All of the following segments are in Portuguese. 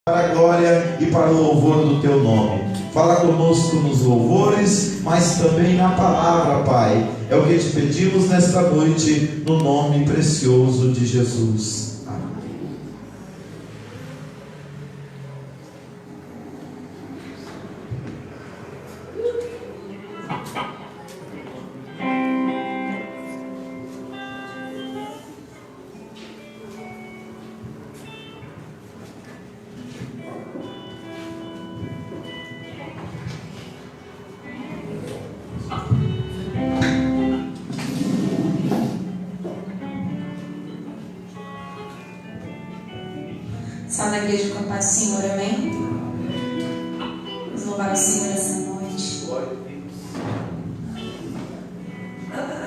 para a glória e para o louvor do teu nome. Fala conosco nos louvores, mas também na palavra, Pai. É o que te pedimos nesta noite, no nome precioso de Jesus. Amém. Só na igreja com a paz do Senhor, amém? Vamos louvar o Senhor essa noite. Glória a Deus. Ah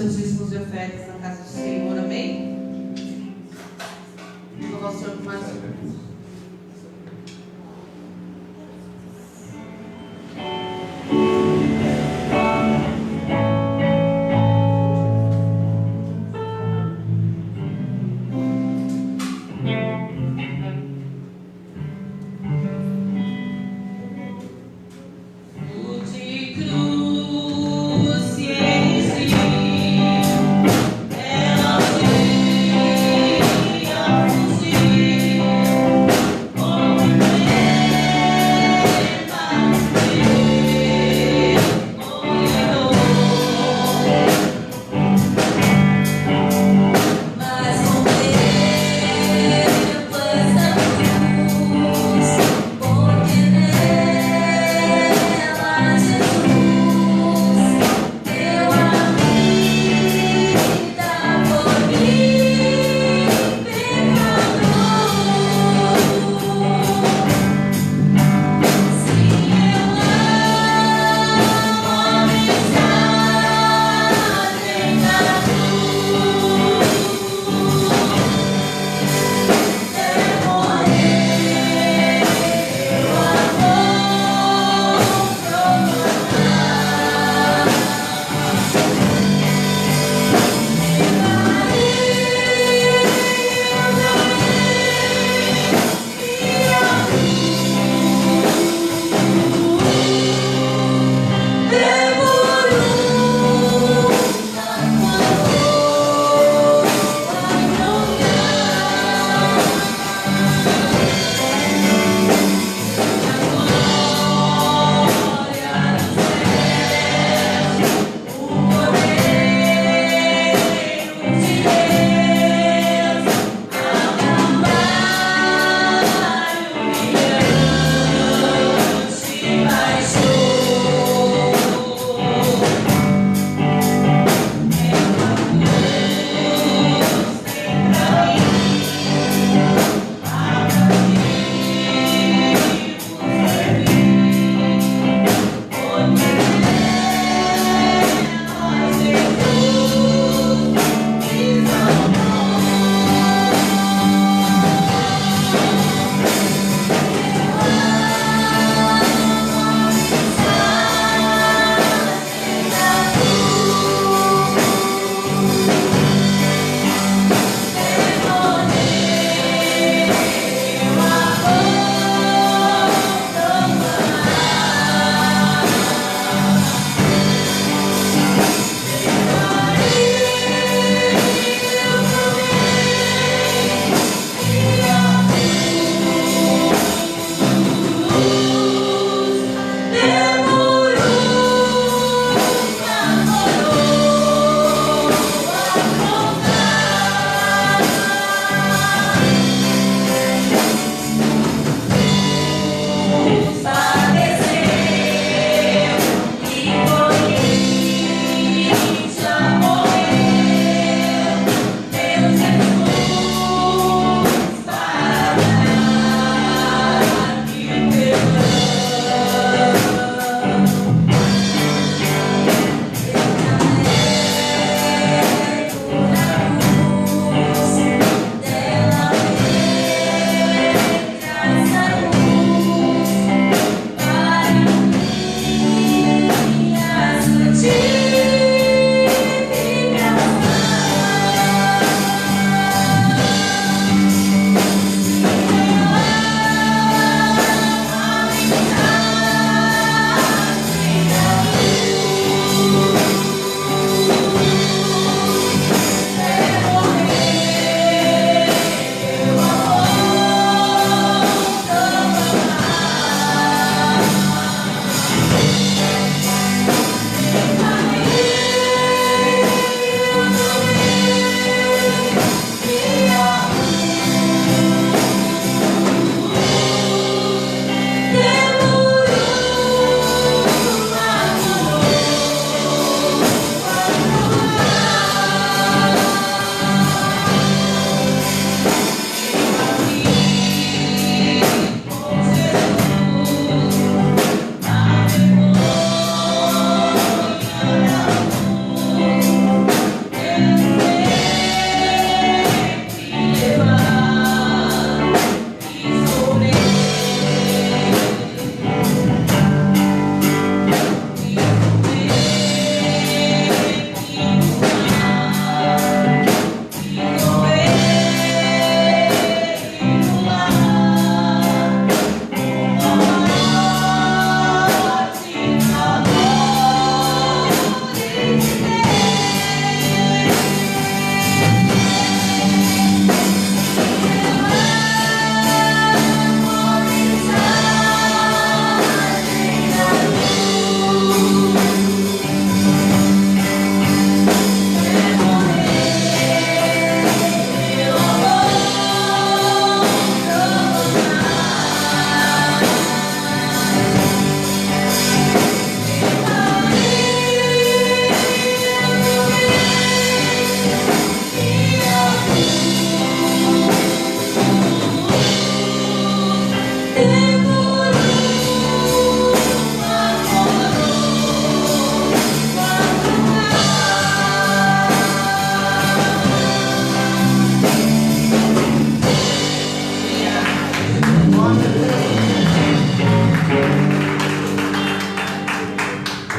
seus dízimos e ofertas na casa do Senhor, amém? Louvar o Senhor por mais um. De cruz se enche,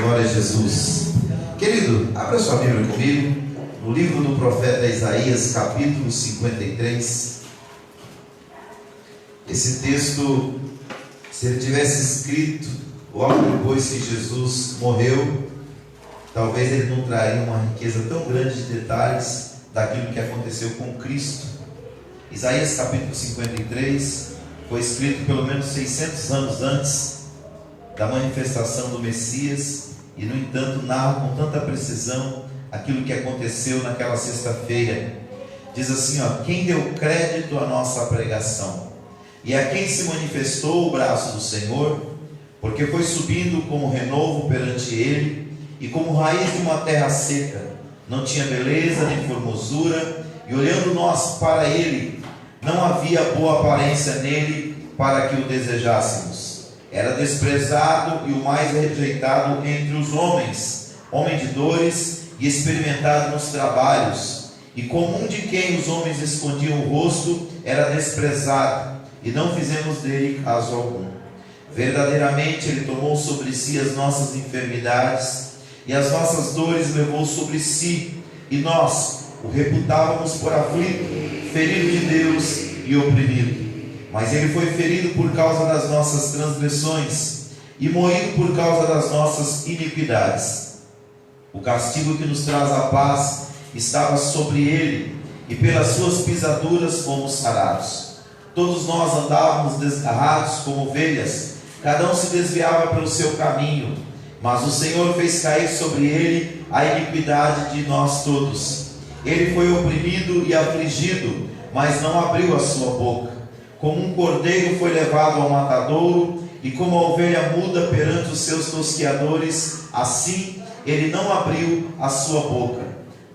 Glória a Jesus. Querido, abra sua Bíblia comigo, no livro do profeta Isaías, capítulo 53. Esse texto, se ele tivesse escrito logo depois que Jesus morreu, talvez ele não traria uma riqueza tão grande de detalhes daquilo que aconteceu com Cristo. Isaías capítulo 53 foi escrito pelo menos 600 anos antes da manifestação do Messias e, no entanto, narra com tanta precisão aquilo que aconteceu naquela sexta-feira. Diz assim, quem deu crédito à nossa pregação e a quem se manifestou o braço do Senhor, porque foi subindo como renovo perante ele e como raiz de uma terra seca, não tinha beleza nem formosura, e olhando nós para ele, não havia boa aparência nele para que o desejássemos. Era desprezado e o mais rejeitado entre os homens, homem de dores e experimentado nos trabalhos, e como um de quem os homens escondiam o rosto, era desprezado, e não fizemos dele caso algum. Verdadeiramente ele tomou sobre si as nossas enfermidades, e as nossas dores levou sobre si, e nós o reputávamos por aflito, ferido de Deus e oprimido. Mas ele foi ferido por causa das nossas transgressões e moído por causa das nossas iniquidades. O castigo que nos traz a paz estava sobre ele, e pelas suas pisaduras fomos sarados. Todos nós andávamos desgarrados como ovelhas, cada um se desviava pelo seu caminho, mas o Senhor fez cair sobre ele a iniquidade de nós todos. Ele foi oprimido e afligido, mas não abriu a sua boca. Como um cordeiro foi levado ao matadouro, e como a ovelha muda perante os seus tosqueadores, assim ele não abriu a sua boca.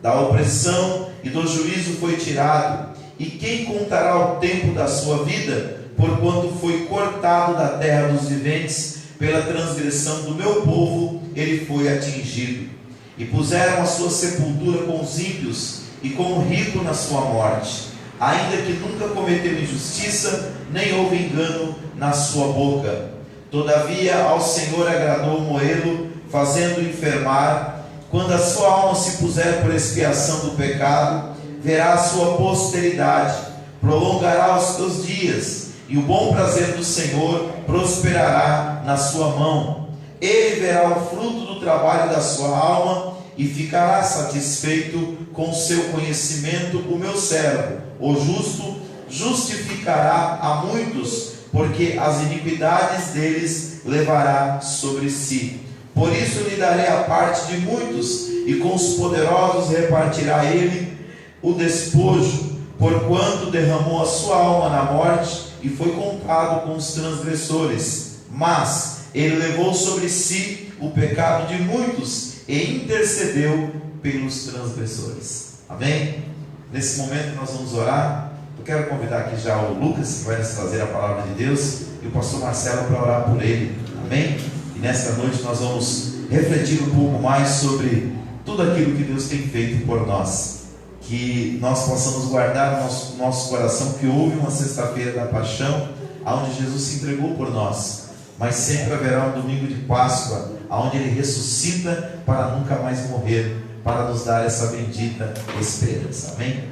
Da opressão e do juízo foi tirado, e quem contará o tempo da sua vida, porquanto foi cortado da terra dos viventes, pela transgressão do meu povo ele foi atingido. E puseram a sua sepultura com os ímpios, e com o rico na sua morte, ainda que nunca cometeu injustiça, nem houve engano na sua boca. Todavia ao Senhor agradou moê-lo, fazendo-o enfermar. Quando a sua alma se puser por expiação do pecado, verá a sua posteridade, prolongará os seus dias, e o bom prazer do Senhor prosperará na sua mão. Ele verá o fruto do trabalho da sua alma, e ficará satisfeito com seu conhecimento. O meu servo, o justo, justificará a muitos, porque as iniquidades deles levará sobre si. Por isso lhe darei a parte de muitos, e com os poderosos repartirá ele o despojo, porquanto derramou a sua alma na morte, e foi contado com os transgressores. Mas ele levou sobre si o pecado de muitos, e intercedeu pelos transgressores. Amém? Nesse momento nós vamos orar. Eu quero convidar aqui já o Lucas, que vai nos trazer a palavra de Deus, e o pastor Marcelo para orar por ele. Amém? E nesta noite nós vamos refletir um pouco mais sobre tudo aquilo que Deus tem feito por nós. Que nós possamos guardar no nosso coração que houve uma sexta-feira da paixão, onde Jesus se entregou por nós. Mas sempre haverá um domingo de Páscoa, onde ele ressuscita para nunca mais morrer, para nos dar essa bendita esperança. Amém?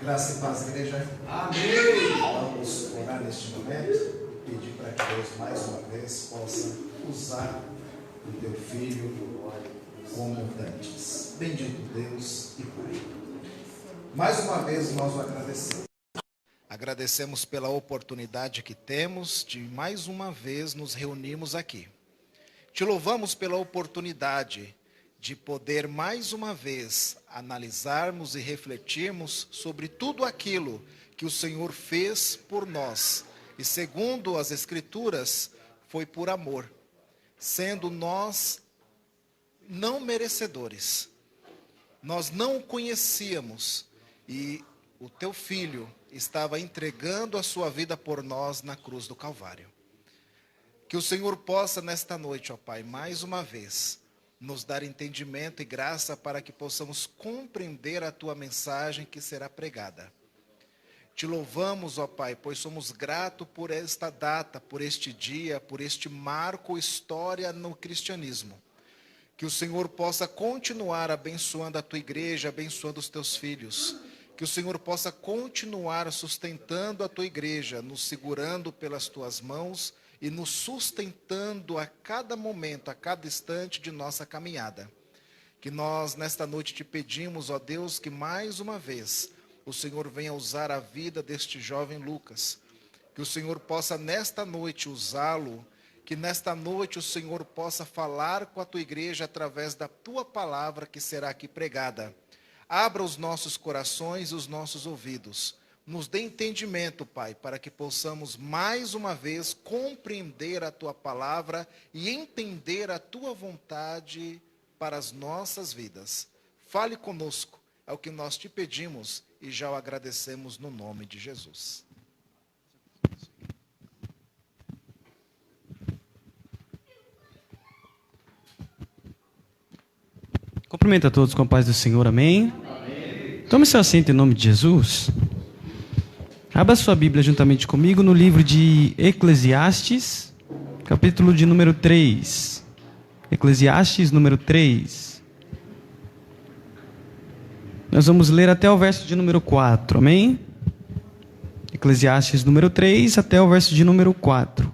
Graça e paz, igreja. Amém. Vamos orar neste momento, pedir para que Deus mais uma vez possa usar o teu filho como dantes. Bendito Deus e Pai. Mais uma vez nós o agradecemos. Agradecemos pela oportunidade que temos de mais uma vez nos reunirmos aqui. Te louvamos pela oportunidade de poder mais uma vez analisarmos e refletirmos sobre tudo aquilo que o Senhor fez por nós. E segundo as Escrituras, foi por amor, sendo nós não merecedores. Nós não o conhecíamos, e o teu Filho estava entregando a sua vida por nós na cruz do Calvário. Que o Senhor possa nesta noite, ó Pai, mais uma vez, nos dar entendimento e graça para que possamos compreender a tua mensagem que será pregada. Te louvamos, ó Pai, pois somos gratos por esta data, por este dia, por este marco história no cristianismo. Que o Senhor possa continuar abençoando a tua igreja, abençoando os teus filhos. Que o Senhor possa continuar sustentando a tua igreja, nos segurando pelas tuas mãos e nos sustentando a cada momento, a cada instante de nossa caminhada. Que nós, nesta noite, te pedimos, ó Deus, que mais uma vez o Senhor venha usar a vida deste jovem Lucas. Que o Senhor possa, nesta noite, usá-lo. Que nesta noite o Senhor possa falar com a tua igreja através da tua palavra que será aqui pregada. Abra os nossos corações e os nossos ouvidos. Nos dê entendimento, Pai, para que possamos mais uma vez compreender a tua palavra e entender a tua vontade para as nossas vidas. Fale conosco, é o que nós te pedimos e já o agradecemos no nome de Jesus. Cumprimento a todos com a paz do Senhor, amém? Tome seu assento em nome de Jesus. Abra sua Bíblia juntamente comigo no livro de Eclesiastes, capítulo de número 3. Eclesiastes, número 3. Nós vamos ler até o verso de número 4, amém? Eclesiastes, número 3, até o verso de número 4.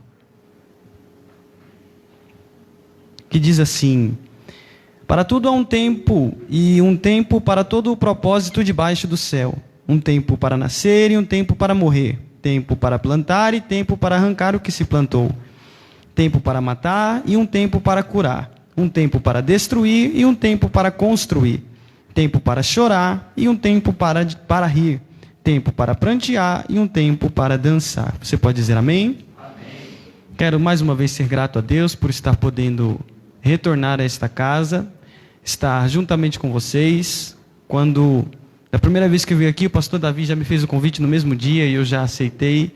Que diz assim: para tudo há um tempo, e um tempo para todo o propósito debaixo do céu. Um tempo para nascer e um tempo para morrer. Tempo para plantar e tempo para arrancar o que se plantou. Tempo para matar e um tempo para curar. Um tempo para destruir e um tempo para construir. Tempo para chorar e um tempo para rir. Tempo para prantear e um tempo para dançar. Você pode dizer amém? Amém. Quero mais uma vez ser grato a Deus por estar podendo retornar a esta casa, estar juntamente com vocês. Quando, da primeira vez que eu vim aqui, o pastor Davi já me fez o convite no mesmo dia e eu já aceitei.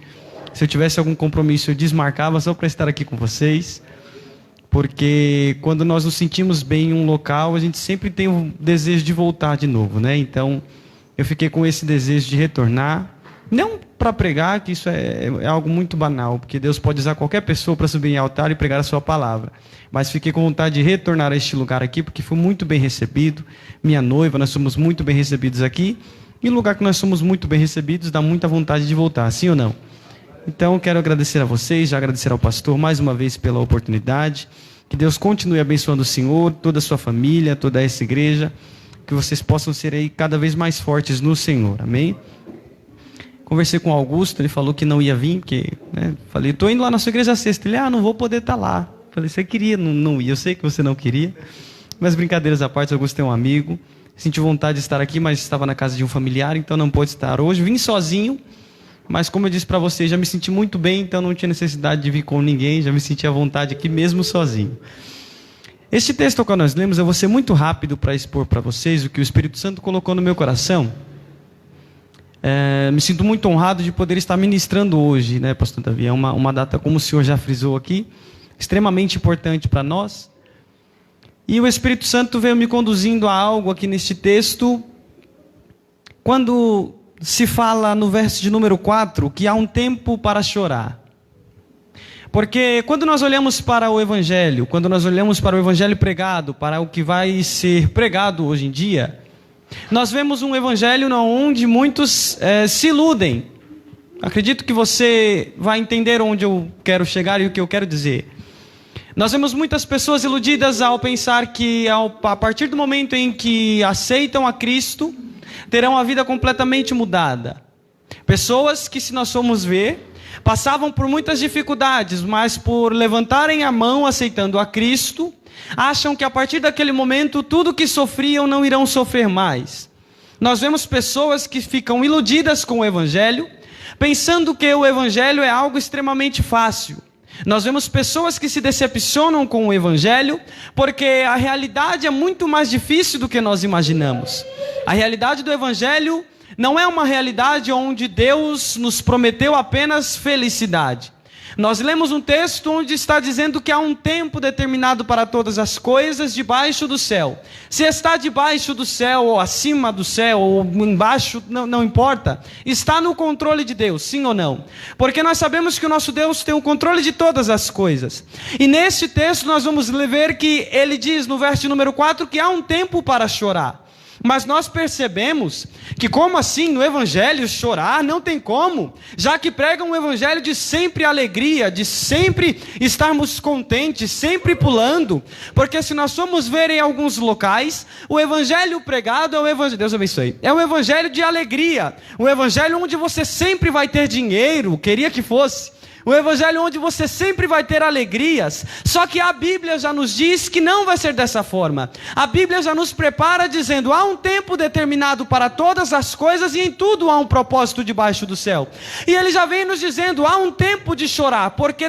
Se eu tivesse algum compromisso, eu desmarcava só para estar aqui com vocês. Porque quando nós nos sentimos bem em um local, a gente sempre tem o desejo de voltar de novo, né? Então, eu fiquei com esse desejo de retornar. Não para pregar, que isso é algo muito banal, porque Deus pode usar qualquer pessoa para subir em altar e pregar a sua palavra. Mas fiquei com vontade de retornar a este lugar aqui, porque fui muito bem recebido. Minha noiva, nós somos muito bem recebidos aqui. E no lugar que nós somos muito bem recebidos, dá muita vontade de voltar, sim ou não? Então, quero agradecer a vocês, já agradecer ao pastor mais uma vez pela oportunidade. Que Deus continue abençoando o Senhor, toda a sua família, toda essa igreja. Que vocês possam ser aí cada vez mais fortes no Senhor, amém? Conversei com o Augusto, ele falou que não ia vir, porque, né, falei, estou indo lá na sua igreja sexta. Ele, não vou poder estar lá. Falei, você queria, não ia, eu sei que você não queria. Mas brincadeiras à parte, o Augusto é um amigo. Senti vontade de estar aqui, mas estava na casa de um familiar, então não pôde estar hoje. Vim sozinho, mas como eu disse para vocês, já me senti muito bem, então não tinha necessidade de vir com ninguém, já me senti à vontade aqui mesmo sozinho. Este texto que nós lemos, eu vou ser muito rápido para expor para vocês o que o Espírito Santo colocou no meu coração. Me sinto muito honrado de poder estar ministrando hoje, né, pastor Davi? É uma data, como o senhor já frisou aqui, extremamente importante para nós. E o Espírito Santo veio me conduzindo a algo aqui neste texto, quando se fala no verso de número 4, que há um tempo para chorar. Porque quando nós olhamos para o Evangelho, quando nós olhamos para o Evangelho pregado, para o que vai ser pregado hoje em dia, nós vemos um Evangelho onde muitos se iludem. Acredito que você vai entender onde eu quero chegar e o que eu quero dizer. Nós vemos muitas pessoas iludidas ao pensar que a partir do momento em que aceitam a Cristo, terão a vida completamente mudada. Pessoas que, se nós formos ver, passavam por muitas dificuldades, mas por levantarem a mão aceitando a Cristo, acham que a partir daquele momento tudo que sofriam não irão sofrer mais. Nós vemos pessoas que ficam iludidas com o Evangelho, pensando que o Evangelho é algo extremamente fácil. Nós vemos pessoas que se decepcionam com o Evangelho, porque a realidade é muito mais difícil do que nós imaginamos. A realidade do Evangelho não é uma realidade onde Deus nos prometeu apenas felicidade. Nós lemos um texto onde está dizendo que há um tempo determinado para todas as coisas debaixo do céu. Se está debaixo do céu, ou acima do céu, ou embaixo, não importa. Está no controle de Deus, sim ou não? Porque nós sabemos que o nosso Deus tem o controle de todas as coisas. E neste texto nós vamos ver que ele diz no verso número 4 que há um tempo para chorar. Mas nós percebemos que como assim no evangelho chorar não tem como, já que pregam um evangelho de sempre alegria, de sempre estarmos contentes, sempre pulando, porque se nós formos ver em alguns locais, o evangelho pregado é o evangelho, Deus abençoe, é um evangelho de alegria, um evangelho onde você sempre vai ter dinheiro, queria que fosse, o evangelho onde você sempre vai ter alegrias. Só que a Bíblia já nos diz que não vai ser dessa forma. A Bíblia já nos prepara dizendo: há um tempo determinado para todas as coisas e em tudo há um propósito debaixo do céu. E ele já vem nos dizendo: há um tempo de chorar, porque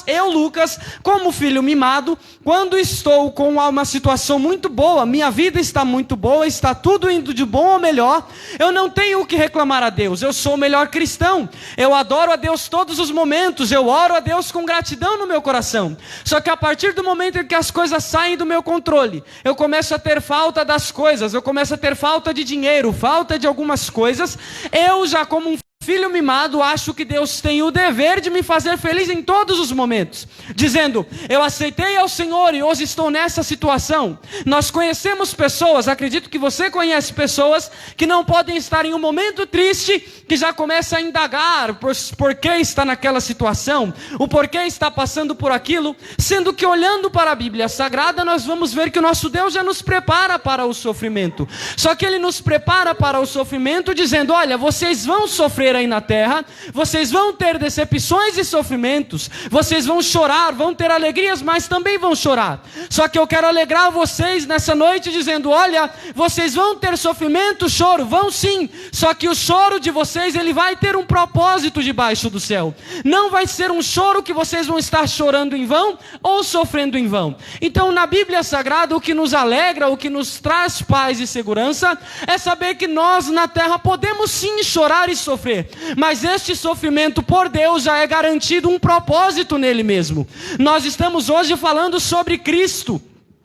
eu, Lucas, como filho mimado, quando estou com uma situação muito boa, minha vida está muito boa, está tudo indo de bom ou melhor, eu não tenho o que reclamar a Deus, eu sou o melhor cristão, eu adoro a Deus todos os momentos, eu oro a Deus com gratidão no meu coração. Só que a partir do momento em que as coisas saem do meu controle, eu começo a ter falta das coisas, eu começo a ter falta de dinheiro, falta de algumas coisas, eu já como um filho mimado, acho que Deus tem o dever de me fazer feliz em todos os momentos, dizendo: eu aceitei ao Senhor e hoje estou nessa situação. Nós conhecemos pessoas, acredito que você conhece pessoas, que não podem estar em um momento triste, que já começa a indagar por que está naquela situação, o porquê está passando por aquilo, sendo que olhando para a Bíblia Sagrada, nós vamos ver que o nosso Deus já nos prepara para o sofrimento. Só que Ele nos prepara para o sofrimento dizendo: olha, vocês vão sofrer aí na terra, vocês vão ter decepções e sofrimentos, vocês vão chorar, vão ter alegrias, mas também vão chorar. Só que eu quero alegrar vocês nessa noite dizendo: olha, vocês vão ter sofrimento, choro, vão sim, só que o choro de vocês, ele vai ter um propósito debaixo do céu. Não vai ser um choro que vocês vão estar chorando em vão ou sofrendo em vão. Então na Bíblia Sagrada, o que nos alegra, o que nos traz paz e segurança, é saber que nós na terra podemos sim chorar e sofrer, mas este sofrimento por Deus já é garantido um propósito nele mesmo. Nós estamos hoje falando sobre Cristo.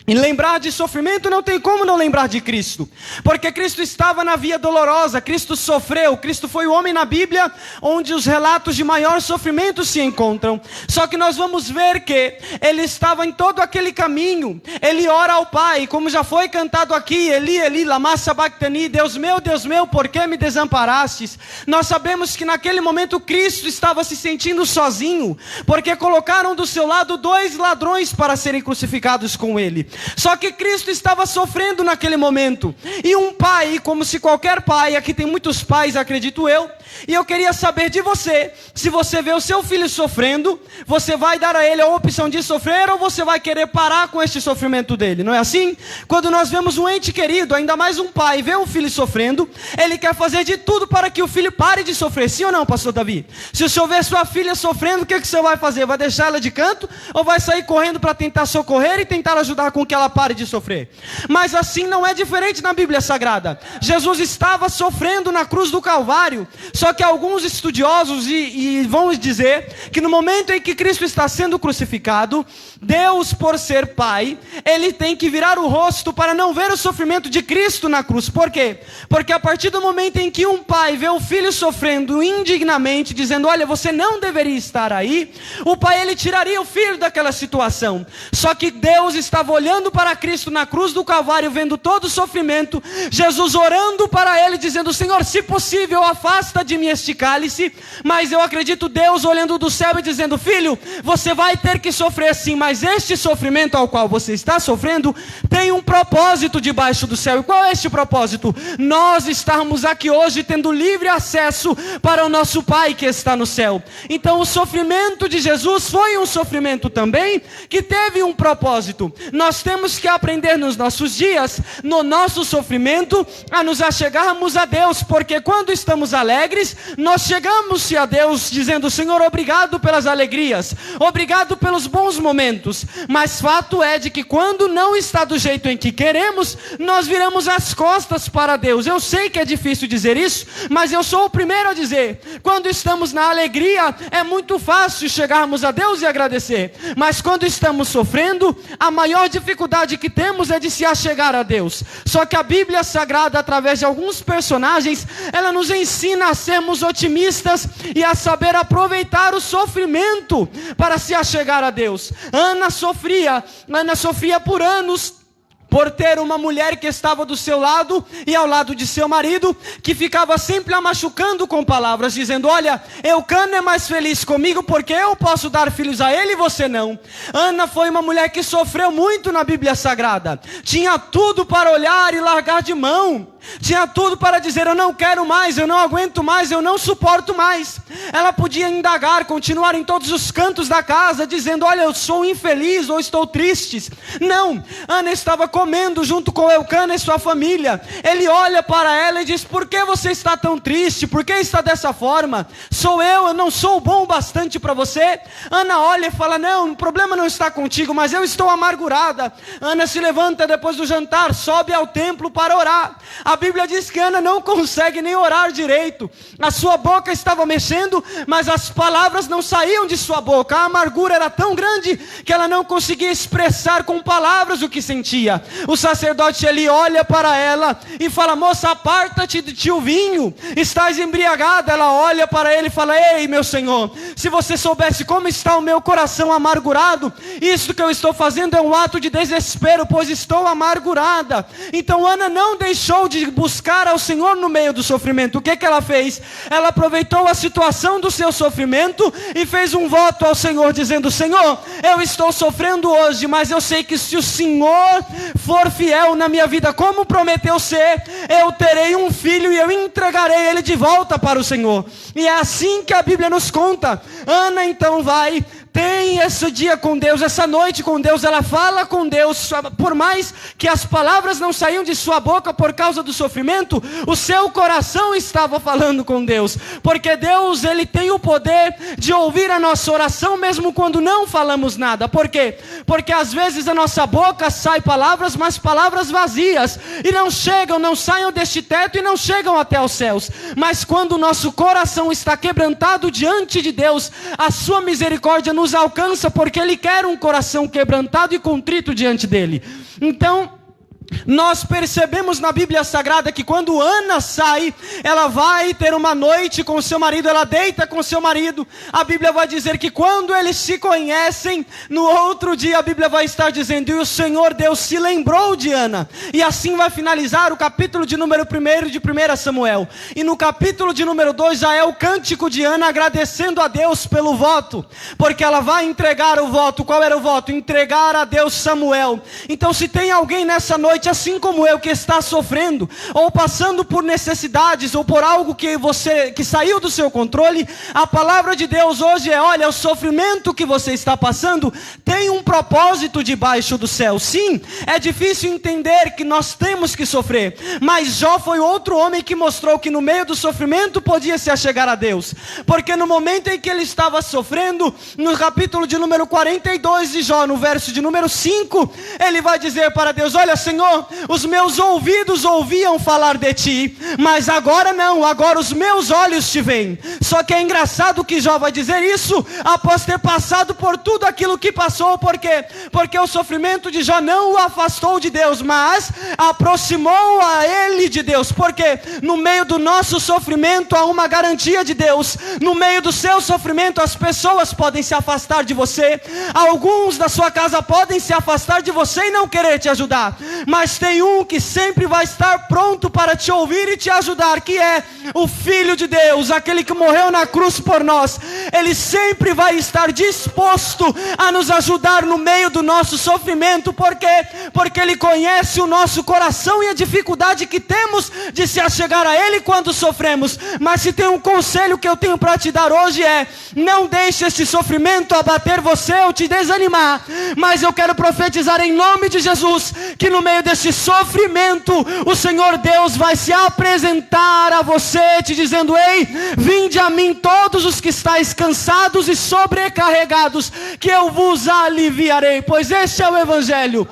E lembrar de sofrimento não tem como não lembrar de Cristo, porque Cristo estava na via dolorosa, Cristo sofreu, Cristo foi o homem na Bíblia onde os relatos de maior sofrimento se encontram. Só que nós vamos ver que ele estava em todo aquele caminho, ele ora ao Pai, como já foi cantado aqui: Eli, Eli, lama sabachthani, Deus meu, por que me desamparastes? Nós sabemos que naquele momento Cristo estava se sentindo sozinho, porque colocaram do seu lado 2 ladrões para serem crucificados com ele. Só que Cristo estava sofrendo naquele momento, e um pai, como se qualquer pai, aqui tem muitos pais, acredito eu, e eu queria saber de você, se você vê o seu filho sofrendo, você vai dar a ele a opção de sofrer, ou você vai querer parar com este sofrimento dele, não é assim? Quando nós vemos um ente querido, ainda mais um pai, vê um filho sofrendo, ele quer fazer de tudo para que o filho pare de sofrer, sim ou não, pastor Davi? Se o senhor vê sua filha sofrendo, o que o senhor vai fazer? Vai deixar ela de canto, ou vai sair correndo para tentar socorrer e tentar ajudar com que ela pare de sofrer? Mas assim não é diferente na Bíblia Sagrada. Jesus estava sofrendo na cruz do Calvário, só que alguns estudiosos vão dizer que no momento em que Cristo está sendo crucificado, Deus, por ser Pai, Ele tem que virar o rosto para não ver o sofrimento de Cristo na cruz. Por quê? Porque a partir do momento em que um pai vê o filho sofrendo indignamente, dizendo: olha, você não deveria estar aí, o pai, ele tiraria o filho daquela situação. Só que Deus estava olhando para Cristo na cruz do Calvário, vendo todo o sofrimento, Jesus orando para ele, dizendo: Senhor, se possível, afasta de mim este cálice. Mas eu acredito Deus olhando do céu e dizendo: filho, você vai ter que sofrer sim, mas este sofrimento ao qual você está sofrendo tem um propósito debaixo do céu. E qual é este propósito? Nós estarmos aqui hoje tendo livre acesso para o nosso Pai que está no céu. Então o sofrimento de Jesus foi um sofrimento também que teve um propósito. Nós temos que aprender nos nossos dias, no nosso sofrimento, a nos achegarmos a Deus, porque quando estamos alegres, nós chegamos a Deus dizendo: Senhor, obrigado pelas alegrias, obrigado pelos bons momentos. Mas fato é de que quando não está do jeito em que queremos, nós viramos as costas para Deus. Eu sei que é difícil dizer isso, mas eu sou o primeiro a dizer: quando estamos na alegria, é muito fácil chegarmos a Deus e agradecer. Mas quando estamos sofrendo, a maior dificuldade que temos é de se achegar a Deus. Só que a Bíblia Sagrada, através de alguns personagens, ela nos ensina a sermos otimistas e a saber aproveitar o sofrimento para se achegar a Deus. Ana sofria por anos por ter uma mulher que estava do seu lado e ao lado de seu marido, que ficava sempre a machucando com palavras, dizendo: olha, Eucana é mais feliz comigo porque eu posso dar filhos a ele e você não. Ana foi uma mulher que sofreu muito na Bíblia Sagrada. Tinha tudo para olhar e largar de mão. Tinha tudo para dizer: eu não quero mais, eu não aguento mais, eu não suporto mais. Ela podia indagar, continuar em todos os cantos da casa, dizendo: olha, eu sou infeliz ou estou triste. Não, Ana estava comendo junto com Eucana e sua família. Ele olha para ela e diz: por que você está tão triste? Por que está dessa forma? Sou eu não sou bom o bastante para você? Ana olha e fala: não, o problema não está contigo, mas eu estou amargurada. Ana se levanta depois do jantar, sobe ao templo para orar. A Bíblia diz que Ana não consegue nem orar direito. A sua boca estava mexendo, mas as palavras não saíam de sua boca. A amargura era tão grande que ela não conseguia expressar com palavras o que sentia. O sacerdote ele olha para ela e fala: moça, aparta-te de ti o vinho, estás embriagada. Ela olha para ele e fala: ei, meu senhor, se você soubesse como está o meu coração amargurado, isso que eu estou fazendo é um ato de desespero, pois estou amargurada. Então Ana não deixou de buscar ao Senhor no meio do sofrimento. O que ela fez? Ela aproveitou a situação do seu sofrimento e fez um voto ao Senhor, dizendo: Senhor, eu estou sofrendo hoje, mas eu sei que se o Senhor for fiel na minha vida, como prometeu ser, eu terei um filho e eu entregarei ele de volta para o Senhor. E é assim que a Bíblia nos conta. Ana então vai, tem esse dia com Deus, essa noite com Deus, ela fala com Deus, por mais que as palavras não saíam de sua boca por causa do sofrimento, o seu coração estava falando com Deus, porque Deus, ele tem o poder de ouvir a nossa oração mesmo quando não falamos nada. Por quê? Porque às vezes da nossa boca saem palavras, mas palavras vazias, e não chegam, não saem deste teto e não chegam até os céus. Mas quando o nosso coração está quebrantado diante de Deus, a sua misericórdia nos alcança, porque Ele quer um coração quebrantado e contrito diante dEle. Então, nós percebemos na Bíblia Sagrada que quando Ana sai, ela vai ter uma noite com seu marido, ela deita com seu marido. A Bíblia vai dizer que quando eles se conhecem, no outro dia a Bíblia vai estar dizendo: e o Senhor Deus se lembrou de Ana. E assim vai finalizar o capítulo de número 1 de 1 Samuel. E no capítulo de número 2 já é o cântico de Ana agradecendo a Deus pelo voto, porque ela vai entregar o voto. Qual era o voto? Entregar a Deus Samuel. Então, se tem alguém nessa noite, assim como eu, que está sofrendo, ou passando por necessidades, ou por algo que saiu do seu controle, a palavra de Deus hoje é: olha, o sofrimento que você está passando tem um propósito debaixo do céu. Sim, é difícil entender que nós temos que sofrer, mas Jó foi outro homem que mostrou que no meio do sofrimento podia se achegar a Deus, porque no momento em que ele estava sofrendo, no capítulo de número 42 de Jó, no verso de número 5, ele vai dizer para Deus: olha, Senhor, os meus ouvidos ouviam falar de ti, mas agora não, agora os meus olhos te veem. Só que é engraçado que Jó vai dizer isso após ter passado por tudo aquilo que passou. Por quê? Porque o sofrimento de Jó não o afastou de Deus, mas aproximou a ele de Deus. Porque no meio do nosso sofrimento há uma garantia de Deus. No meio do seu sofrimento as pessoas podem se afastar de você, alguns da sua casa podem se afastar de você e não querer te ajudar, mas mas tem um que sempre vai estar pronto para te ouvir e te ajudar, que é o Filho de Deus, aquele que morreu na cruz por nós. Ele sempre vai estar disposto a nos ajudar no meio do nosso sofrimento. Por quê? Porque Ele conhece o nosso coração e a dificuldade que temos de se achegar a Ele quando sofremos. Mas se tem um conselho que eu tenho para te dar hoje é: não deixe este sofrimento abater você ou te desanimar. Mas eu quero profetizar em nome de Jesus que no meio deste sofrimento o Senhor Deus vai se apresentar a você te dizendo: ei, vinde a mim todos os que estáis cansados e sobrecarregados, que eu vos aliviarei. Pois este é o Evangelho.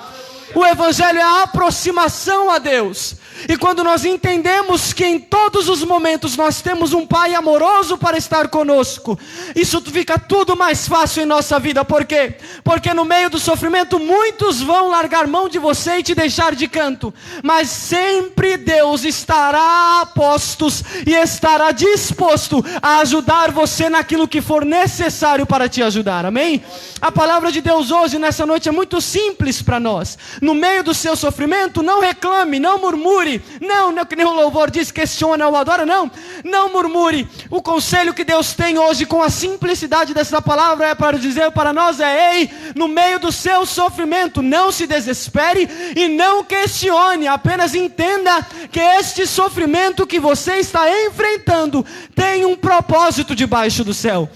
O Evangelho é a aproximação a Deus. E quando nós entendemos que em todos os momentos nós temos um Pai amoroso para estar conosco, isso fica tudo mais fácil em nossa vida. Por quê? Porque no meio do sofrimento muitos vão largar mão de você e te deixar de canto, mas sempre Deus estará a postos e estará disposto a ajudar você naquilo que for necessário para te ajudar. Amém? A palavra de Deus hoje, nessa noite, é muito simples para nós. No meio do seu sofrimento, não reclame, não murmure. Não, que nem o louvor diz, questiona ou adora, não murmure. O conselho que Deus tem hoje, com a simplicidade dessa palavra, é para dizer para nós: ei, no meio do seu sofrimento, não se desespere e não questione, apenas entenda que este sofrimento que você está enfrentando tem um propósito debaixo do céu.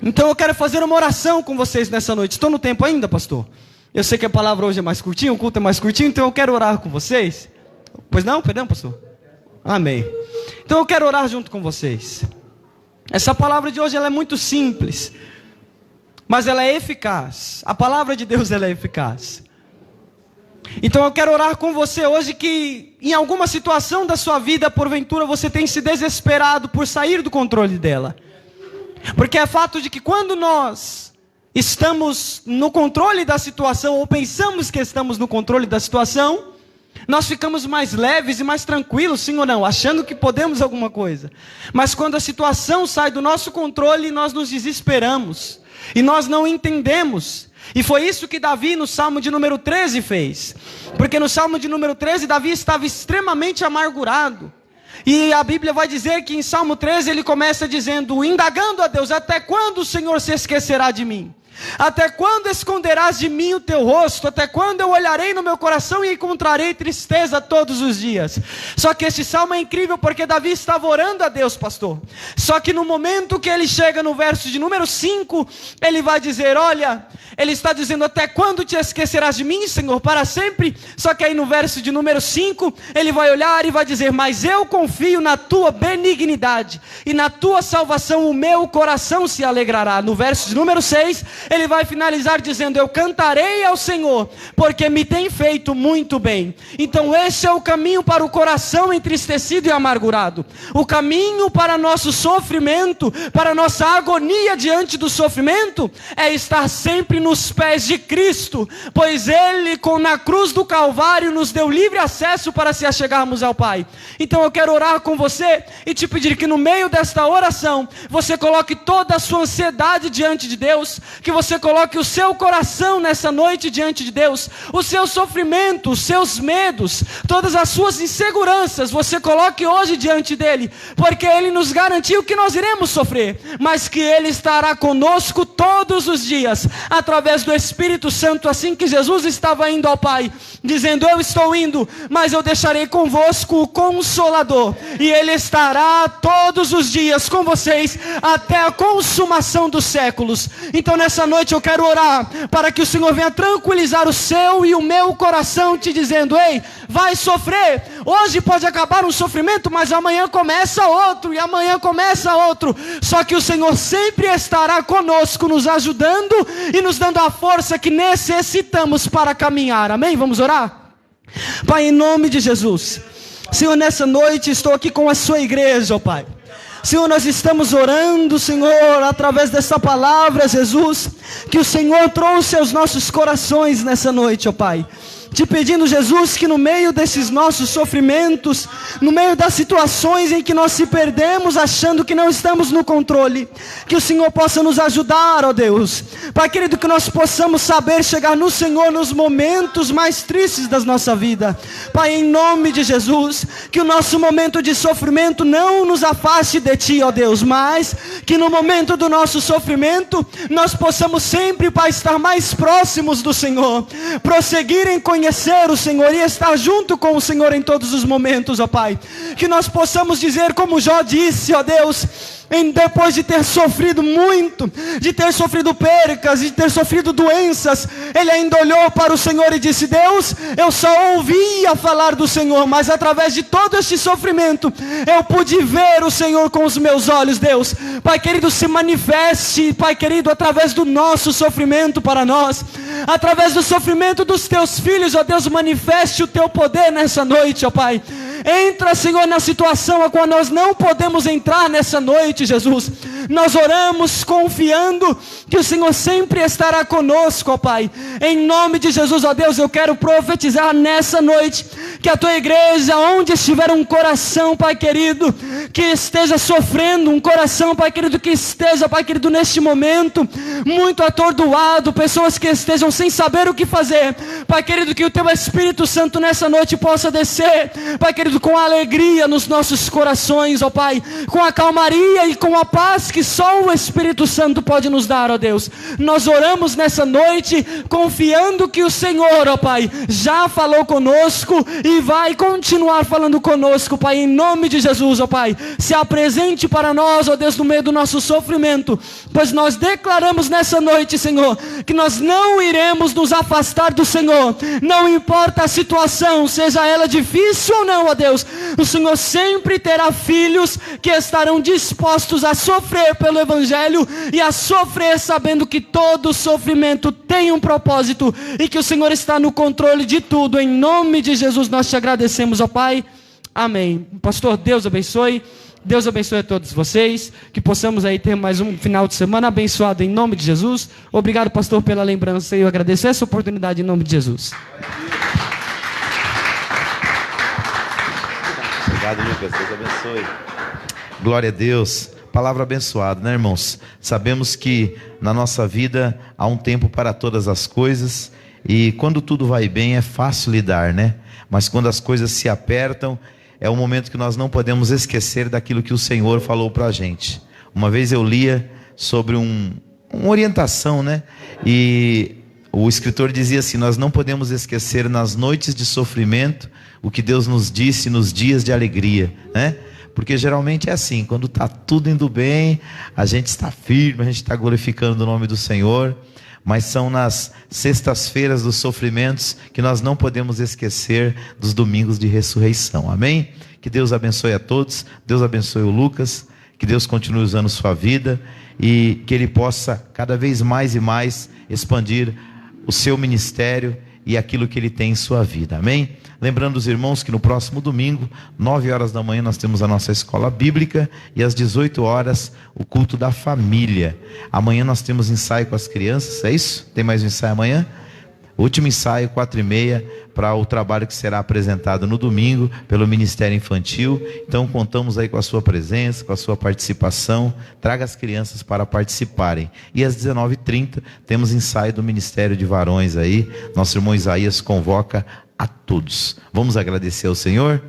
Então eu quero fazer uma oração com vocês nessa noite. Estou no tempo ainda, pastor? Eu sei que a palavra hoje é mais curtinha, o culto é mais curtinho, então eu quero orar com vocês. Pois não? Perdão, pastor? Amém. Então eu quero orar junto com vocês. Essa palavra de hoje ela é muito simples, mas ela é eficaz. A palavra de Deus ela é eficaz. Então eu quero orar com você hoje que em alguma situação da sua vida, porventura você tem se desesperado por sair do controle dela. Porque é fato de que quando nós estamos no controle da situação, ou pensamos que estamos no controle da situação, nós ficamos mais leves e mais tranquilos, sim ou não? Achando que podemos alguma coisa. Mas quando a situação sai do nosso controle, nós nos desesperamos. E nós não entendemos. E foi isso que Davi no Salmo de número 13 fez. Porque no Salmo de número 13, Davi estava extremamente amargurado. E a Bíblia vai dizer que em Salmo 13 ele começa dizendo, indagando a Deus: até quando o Senhor se esquecerá de mim? Até quando esconderás de mim o teu rosto? Até quando eu olharei no meu coração e encontrarei tristeza todos os dias? Só que esse salmo é incrível porque Davi estava orando a Deus, pastor. Só que no momento que ele chega no verso de número 5, ele vai dizer, olha, ele está dizendo, até quando te esquecerás de mim, Senhor, para sempre? Só que aí no verso de número 5, ele vai olhar e vai dizer, mas eu confio na tua benignidade e na tua salvação o meu coração se alegrará. No verso de número 6, ele vai finalizar dizendo, eu cantarei ao Senhor, porque me tem feito muito bem. Então esse é o caminho para o coração entristecido e amargurado. O caminho para nosso sofrimento, para nossa agonia diante do sofrimento, é estar sempre nos pés de Cristo, pois Ele na cruz do Calvário nos deu livre acesso para se achegarmos ao Pai. Então eu quero orar com você e te pedir que no meio desta oração, você coloque toda a sua ansiedade diante de Deus, que você coloque o seu coração nessa noite diante de Deus, o seu sofrimento, os seus medos, todas as suas inseguranças, você coloque hoje diante dEle, porque Ele nos garantiu que nós iremos sofrer, mas que Ele estará conosco todos os dias, através do Espírito Santo, assim que Jesus estava indo ao Pai, dizendo, eu estou indo, mas eu deixarei convosco o Consolador, e Ele estará todos os dias com vocês, até a consumação dos séculos. Então nessa noite eu quero orar, para que o Senhor venha tranquilizar o seu e o meu coração, te dizendo, ei, vai sofrer, hoje pode acabar um sofrimento, mas amanhã começa outro, e amanhã começa outro, só que o Senhor sempre estará conosco, nos ajudando, e nos dando a força que necessitamos para caminhar, amém? Vamos orar? Pai, em nome de Jesus, Senhor, nessa noite estou aqui com a sua igreja, ó Pai. Senhor, nós estamos orando, Senhor, através dessa palavra, Jesus, que o Senhor trouxe aos nossos corações nessa noite, ó Pai. te pedindo, Jesus, que no meio desses nossos sofrimentos, no meio das situações em que nós se perdemos achando que não estamos no controle, que o Senhor possa nos ajudar, ó Deus. Pai querido, que nós possamos saber chegar no Senhor nos momentos mais tristes da nossa vida. Pai, em nome de Jesus, que o nosso momento de sofrimento não nos afaste de Ti, ó Deus, mas que no momento do nosso sofrimento, nós possamos sempre, Pai, estar mais próximos do Senhor, prosseguir em conhecer o Senhor e estar junto com o Senhor em todos os momentos, ó Pai. Que nós possamos dizer como Jó disse, ó Deus, depois de ter sofrido muito, de ter sofrido percas, de ter sofrido doenças, ele ainda olhou para o Senhor e disse: Deus, eu só ouvia falar do Senhor, mas através de todo este sofrimento, eu pude ver o Senhor com os meus olhos. Deus, Pai querido, se manifeste, Pai querido, através do nosso sofrimento para nós, através do sofrimento dos Teus filhos, ó Deus, manifeste o Teu poder nessa noite, ó Pai. Entra, Senhor, na situação a qual nós não podemos entrar nessa noite, Jesus. Nós oramos confiando que o Senhor sempre estará conosco, ó Pai. Em nome de Jesus, ó Deus, eu quero profetizar nessa noite que a Tua igreja, onde estiver um coração, Pai querido, que esteja sofrendo, um coração, Pai querido, que esteja, Pai querido, neste momento, muito atordoado, pessoas que estejam sem saber o que fazer, Pai querido, que o Teu Espírito Santo nessa noite possa descer, Pai querido, com alegria nos nossos corações, ó Pai, com a calmaria e com a paz que só o Espírito Santo pode nos dar, ó Deus. Nós oramos nessa noite, confiando que o Senhor, ó Pai, já falou conosco e vai continuar falando conosco, Pai, em nome de Jesus, ó Pai. Se apresente para nós, ó Deus, no meio do nosso sofrimento, pois nós declaramos nessa noite, Senhor, que nós não iremos nos afastar do Senhor, não importa a situação, seja ela difícil ou não, ó Deus, o Senhor sempre terá filhos que estarão dispostos a sofrer pelo Evangelho e a sofrer sabendo que todo sofrimento tem um propósito e que o Senhor está no controle de tudo. Em nome de Jesus nós te agradecemos, ó Pai. Amém. Pastor, Deus abençoe. Deus abençoe a todos vocês, que possamos aí ter mais um final de semana abençoado em nome de Jesus. Obrigado, pastor, pela lembrança, e eu agradeço essa oportunidade em nome de Jesus. Obrigado, Lucas. Deus abençoe. Glória a Deus. Palavra abençoada, né, irmãos? Sabemos que na nossa vida há um tempo para todas as coisas, e quando tudo vai bem é fácil lidar, né? Mas quando as coisas se apertam, é um momento que nós não podemos esquecer daquilo que o Senhor falou para a gente. Uma vez eu lia sobre uma orientação, né? E o escritor dizia assim: nós não podemos esquecer nas noites de sofrimento o que Deus nos disse nos dias de alegria, né? Porque geralmente é assim, quando está tudo indo bem, a gente está firme, a gente está glorificando o nome do Senhor. Mas são nas sextas-feiras dos sofrimentos que nós não podemos esquecer dos domingos de ressurreição, amém? Que Deus abençoe a todos, Deus abençoe o Lucas, que Deus continue usando sua vida e que Ele possa cada vez mais e mais expandir o seu ministério e aquilo que Ele tem em sua vida, amém? Lembrando os irmãos que no próximo domingo, 9 horas da manhã, nós temos a nossa escola bíblica e às 18 horas o culto da família. Amanhã nós temos ensaio com as crianças, é isso? Tem mais um ensaio amanhã? Último ensaio, 4h30, para o trabalho que será apresentado no domingo pelo Ministério Infantil. Então contamos aí com a sua presença, com a sua participação. Traga as crianças para participarem. E às 19h30 temos ensaio do Ministério de Varões aí. Nosso irmão Isaías convoca a todos. Vamos agradecer ao Senhor?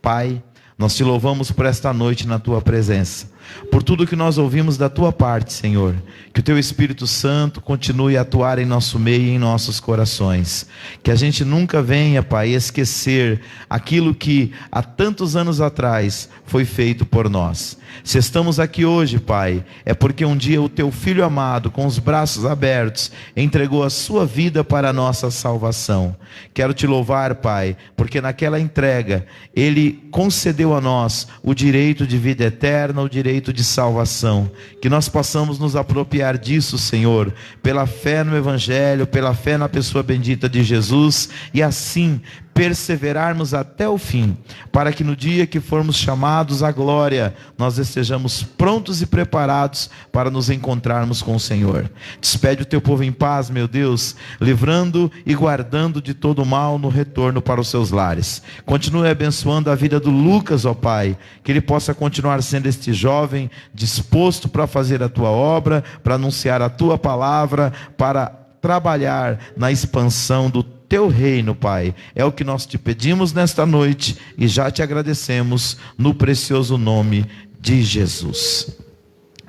Pai, nós te louvamos por esta noite na tua presença, por tudo que nós ouvimos da tua parte, Senhor. Que o teu Espírito Santo continue a atuar em nosso meio e em nossos corações. Que a gente nunca venha, Pai, esquecer aquilo que há tantos anos atrás foi feito por nós. Se estamos aqui hoje, Pai, é porque um dia o teu Filho amado, com os braços abertos, entregou a sua vida para a nossa salvação. Quero te louvar, Pai, porque naquela entrega Ele concedeu a nós o direito de vida eterna, o direito de salvação. Que nós possamos nos apropriar disso, Senhor, pela fé no Evangelho, pela fé na pessoa bendita de Jesus, e assim perseverarmos até o fim, para que no dia que formos chamados à glória, nós estejamos prontos e preparados para nos encontrarmos com o Senhor. Despede o teu povo em paz, meu Deus, livrando e guardando de todo mal no retorno para os seus lares. Continue abençoando a vida do Lucas, ó Pai, que ele possa continuar sendo este jovem disposto para fazer a tua obra, para anunciar a tua palavra, para trabalhar na expansão do teu reino, Pai. É o que nós te pedimos nesta noite e já te agradecemos no precioso nome de Jesus.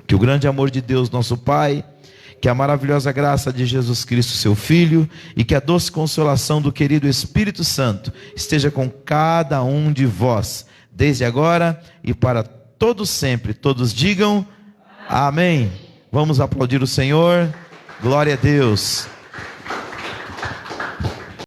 Que o grande amor de Deus, nosso Pai, que a maravilhosa graça de Jesus Cristo, seu Filho, e que a doce consolação do querido Espírito Santo esteja com cada um de vós, desde agora e para todos sempre. Todos digam amém. Vamos aplaudir o Senhor. Glória a Deus.